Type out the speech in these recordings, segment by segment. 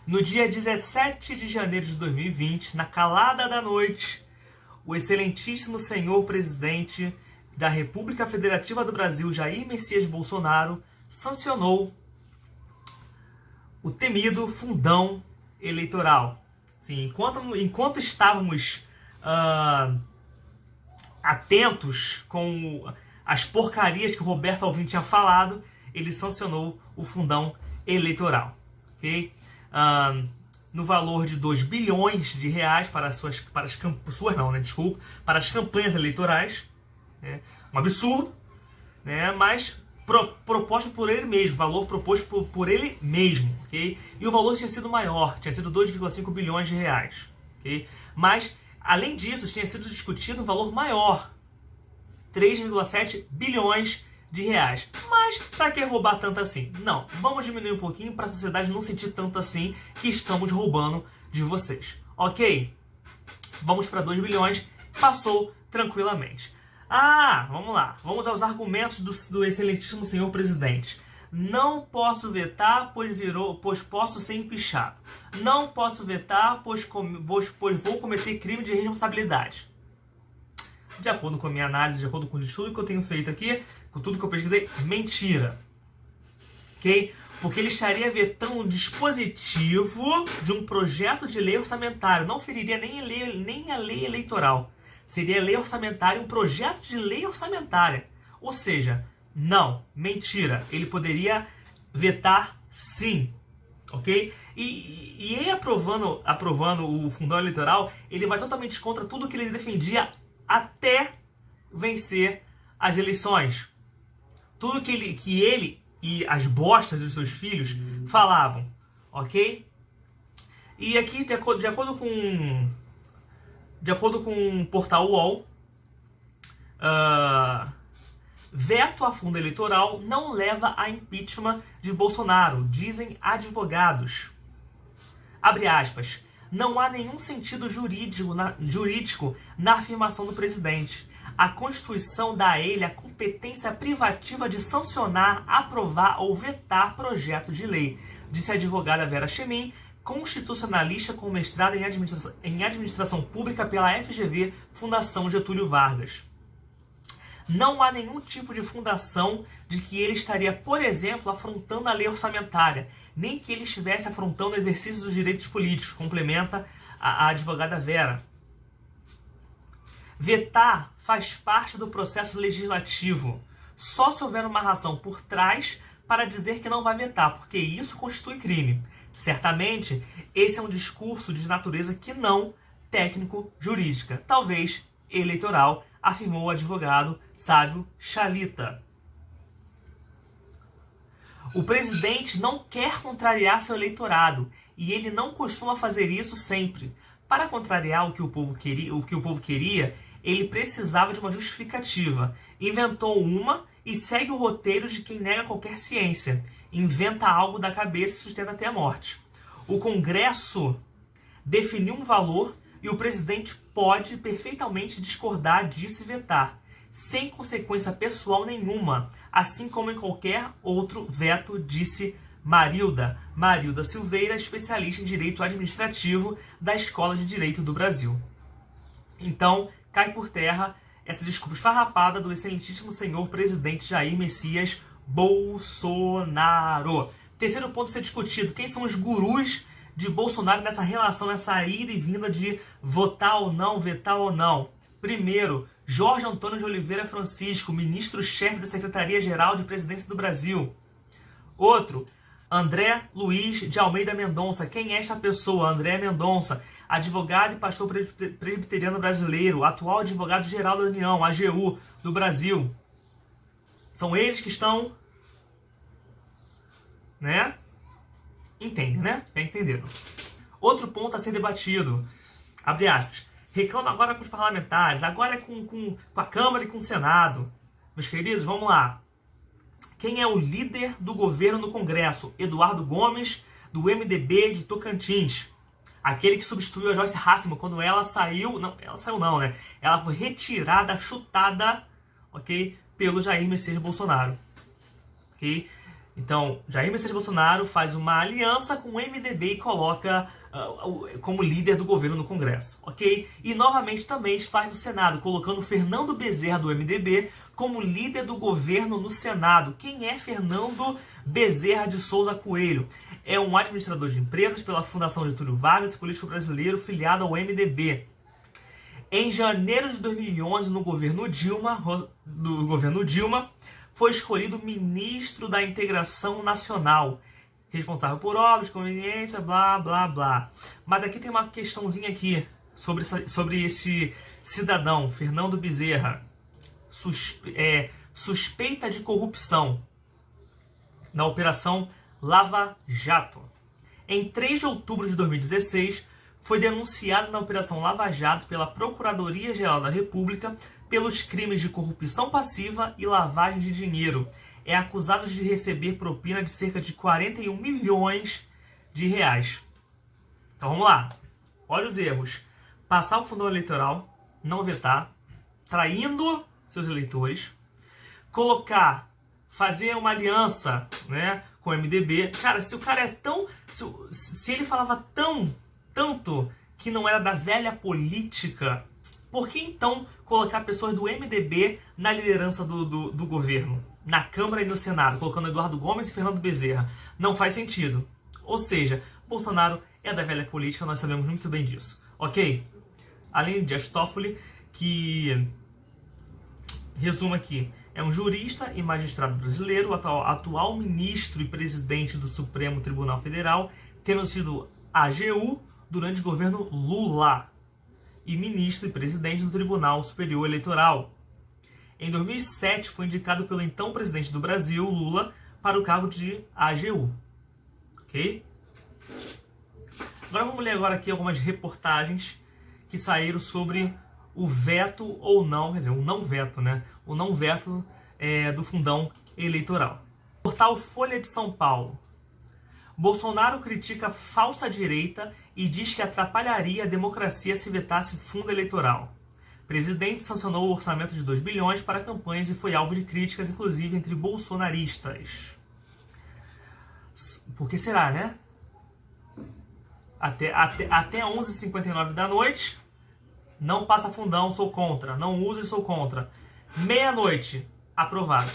No dia 17 de janeiro de 2020, na calada da noite, o excelentíssimo senhor presidente da República Federativa do Brasil, Jair Messias Bolsonaro, sancionou o temido fundão eleitoral. Sim, enquanto estávamos atentos com as porcarias que o Roberto Alvim tinha falado, ele sancionou o fundão eleitoral. Okay? No valor de 2 bilhões de reais para as campanhas eleitorais. Né? Um absurdo, né? Mas proposto por ele mesmo, valor proposto por ele mesmo. Okay? E o valor tinha sido maior, tinha sido 2,5 bilhões de reais. Okay? Mas, além disso, tinha sido discutido um valor maior, 3,7 bilhões de reais. Mas, para que roubar tanto assim? Não, vamos diminuir um pouquinho para a sociedade não sentir tanto assim que estamos roubando de vocês. Ok? Vamos para 2 bilhões, passou tranquilamente. Vamos lá. Vamos aos argumentos do excelentíssimo senhor presidente. Não posso vetar, pois posso ser empichado. Não posso vetar, pois vou cometer crime de responsabilidade. De acordo com a minha análise, de acordo com o estudo que eu tenho feito aqui, com tudo que eu pesquisei, mentira. Ok? Porque ele estaria vetando um dispositivo de um projeto de lei orçamentário. Não feriria nem a lei eleitoral. Seria lei orçamentária, um projeto de lei orçamentária. Ou seja, não, mentira. Ele poderia vetar sim. Ok? E ele aprovando o fundão eleitoral, ele vai totalmente contra tudo que ele defendia até vencer as eleições. Tudo que ele e as bostas dos seus filhos falavam. Ok? E aqui, de acordo com o portal UOL, veto a fundo eleitoral não leva a impeachment de Bolsonaro, dizem advogados. Abre aspas. Não há nenhum sentido jurídico na afirmação do presidente. A Constituição dá a ele a competência privativa de sancionar, aprovar ou vetar projetos de lei, disse a advogada Vera Chemin, constitucionalista com mestrado em administração pública pela FGV, Fundação Getúlio Vargas. Não há nenhum tipo de fundação de que ele estaria, por exemplo, afrontando a lei orçamentária, nem que ele estivesse afrontando o exercício dos direitos políticos, complementa a advogada Vera. Vetar faz parte do processo legislativo. Só se houver uma razão por trás para dizer que não vai vetar, porque isso constitui crime. Certamente, esse é um discurso de natureza que não técnico-jurídica, talvez eleitoral, afirmou o advogado Sávio Chalita. O presidente não quer contrariar seu eleitorado e ele não costuma fazer isso sempre. Para contrariar o que o povo queria, ele precisava de uma justificativa. Inventou uma e segue o roteiro de quem nega qualquer ciência. Inventa algo da cabeça e sustenta até a morte. O Congresso definiu um valor e o presidente pode perfeitamente discordar disso e vetar, sem consequência pessoal nenhuma, assim como em qualquer outro veto, disse Marilda Silveira, especialista em Direito Administrativo da Escola de Direito do Brasil. Então, cai por terra essa desculpa esfarrapada do excelentíssimo senhor presidente Jair Messias Bolsonaro. Terceiro ponto a ser discutido: quem são os gurus de Bolsonaro nessa relação, nessa ida e vinda de votar ou não, vetar ou não? Primeiro, Jorge Antônio de Oliveira Francisco, ministro-chefe da Secretaria-Geral de Presidência do Brasil. Outro, André Luiz de Almeida Mendonça. Quem é esta pessoa? André Mendonça, advogado e pastor presbiteriano brasileiro, atual advogado-geral da União, AGU, do Brasil. São eles que estão, né? Entendem, né? Já entenderam. Outro ponto a ser debatido, abre aspas, reclama agora com os parlamentares, agora é com a Câmara e com o Senado. Meus queridos, vamos lá. Quem é o líder do governo no Congresso? Eduardo Gomes, do MDB de Tocantins. Aquele que substituiu a Joyce Hasselmann quando ela saiu... Não, ela saiu não, né? Ela foi retirada, chutada, ok? Pelo Jair Messias Bolsonaro. Ok? Então, Jair Messias Bolsonaro faz uma aliança com o MDB e coloca como líder do governo no Congresso, ok? E novamente também faz no Senado, colocando Fernando Bezerra do MDB como líder do governo no Senado. Quem é Fernando Bezerra de Souza Coelho? É um administrador de empresas pela Fundação Getúlio Vargas, político brasileiro filiado ao MDB. Em janeiro de 2011, no governo Dilma, foi escolhido ministro da Integração Nacional, responsável por obras, conveniência, blá, blá, blá. Mas aqui tem uma questãozinha aqui sobre esse cidadão, Fernando Bezerra. Suspeita de corrupção na Operação Lava Jato. Em 3 de outubro de 2016, foi denunciado na Operação Lava Jato pela Procuradoria-Geral da República pelos crimes de corrupção passiva e lavagem de dinheiro. É acusado de receber propina de cerca de 41 milhões de reais. Então vamos lá. Olha os erros. Passar o fundão eleitoral, não vetar, traindo seus eleitores, fazer uma aliança, né, com o MDB. Cara, se o cara é tão... Se ele falava tanto que não era da velha política, por que então colocar pessoas do MDB na liderança do governo? Na Câmara e no Senado, colocando Eduardo Gomes e Fernando Bezerra. Não faz sentido. Ou seja, Bolsonaro é da velha política, nós sabemos muito bem disso. Ok? Além de Dias Toffoli, que, resumo aqui, é um jurista e magistrado brasileiro, atual ministro e presidente do Supremo Tribunal Federal, tendo sido AGU durante o governo Lula e ministro e presidente do Tribunal Superior Eleitoral. Em 2007, foi indicado pelo então presidente do Brasil, Lula, para o cargo de AGU. Ok? Agora vamos ler aqui algumas reportagens que saíram sobre o veto ou não, quer dizer, o não veto, né? O não veto do fundão eleitoral. Portal Folha de São Paulo. Bolsonaro critica falsa direita e diz que atrapalharia a democracia se vetasse fundo eleitoral. Presidente sancionou o orçamento de 2 bilhões para campanhas e foi alvo de críticas, inclusive entre bolsonaristas. Por que será, né? Até 11h59 da noite, não passa fundão, sou contra. Não use, sou contra. Meia-noite, aprovado.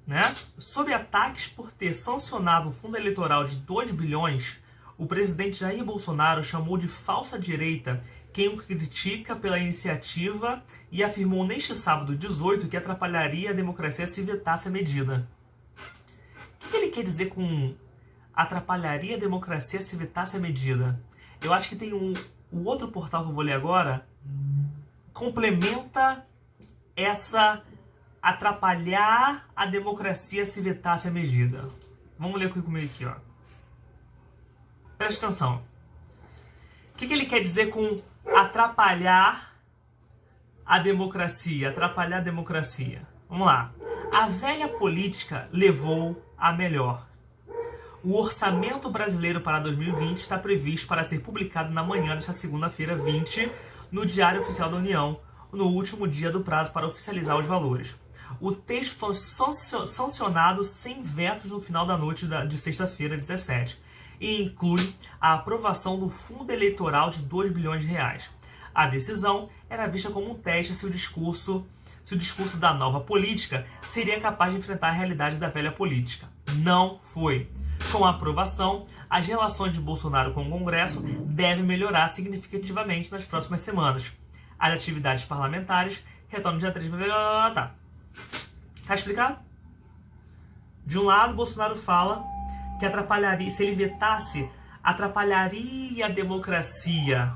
Né? Sob ataques por ter sancionado um fundo eleitoral de 2 bilhões, o presidente Jair Bolsonaro chamou de falsa direita quem o critica pela iniciativa e afirmou neste sábado 18 que atrapalharia a democracia se vetasse a medida. O que ele quer dizer com atrapalharia a democracia se vetasse a medida? Eu acho que tem o outro portal que eu vou ler agora complementa essa atrapalhar a democracia se vetasse a medida. Vamos ler comigo aqui, ó. Presta atenção. O que ele quer dizer com atrapalhar a democracia? Atrapalhar a democracia. Vamos lá. A velha política levou a melhor. O orçamento brasileiro para 2020 está previsto para ser publicado na manhã desta segunda-feira 20 no Diário Oficial da União, no último dia do prazo para oficializar os valores. O texto foi sancionado sem vetos no final da noite de sexta-feira 17 e inclui a aprovação do fundo eleitoral de 2 bilhões de reais. A decisão era vista como um teste se o discurso da nova política seria capaz de enfrentar a realidade da velha política. Não foi. Com a aprovação, as relações de Bolsonaro com o Congresso devem melhorar significativamente nas próximas semanas. As atividades parlamentares retornam dia 3 de fevereiro. Tá explicado? De um lado, Bolsonaro fala que atrapalharia, se ele vetasse, atrapalharia a democracia.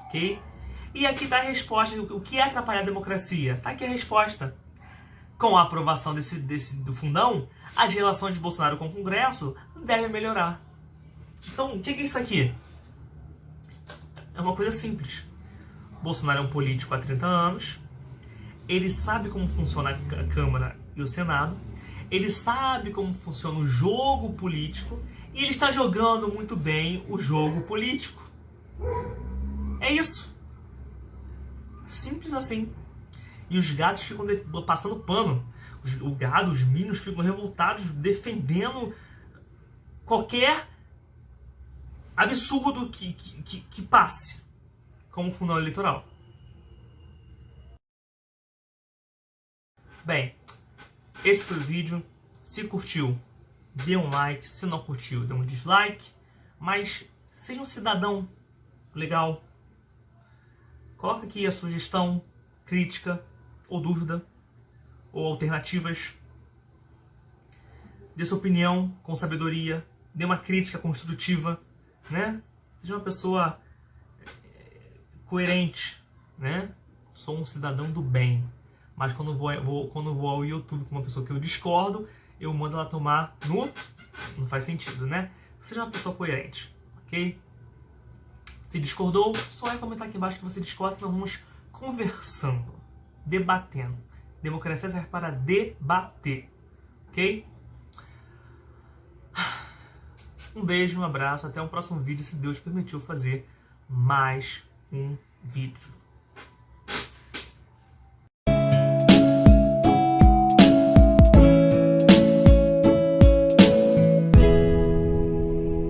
Ok? E aqui está a resposta. O que é atrapalhar a democracia? Está aqui a resposta. Com a aprovação do fundão, as relações de Bolsonaro com o Congresso devem melhorar. Então, o que é isso aqui? É uma coisa simples. Bolsonaro é um político há 30 anos. Ele sabe como funciona a Câmara e o Senado. Ele sabe como funciona o jogo político. E ele está jogando muito bem o jogo político. É isso. Simples assim. E os gatos ficam passando pano O gado, os minions ficam revoltados, defendendo qualquer absurdo que passe como fundo eleitoral. Bem, esse foi o vídeo. Se curtiu, dê um like. Se não curtiu, dê um dislike. Mas seja um cidadão legal. Coloque aqui a sugestão, crítica ou dúvida ou alternativas. Dê sua opinião com sabedoria. Dê uma crítica construtiva, né? Seja uma pessoa coerente, né? Sou um cidadão do bem. Mas quando vou ao YouTube com uma pessoa que eu discordo, eu mando ela tomar no... Não faz sentido, né? Seja uma pessoa coerente, ok? Se discordou, só é comentar aqui embaixo que você discorda, que nós vamos conversando, debatendo. Democracia serve para debater, ok? Um beijo, um abraço, até o próximo vídeo, se Deus permitiu fazer mais um vídeo.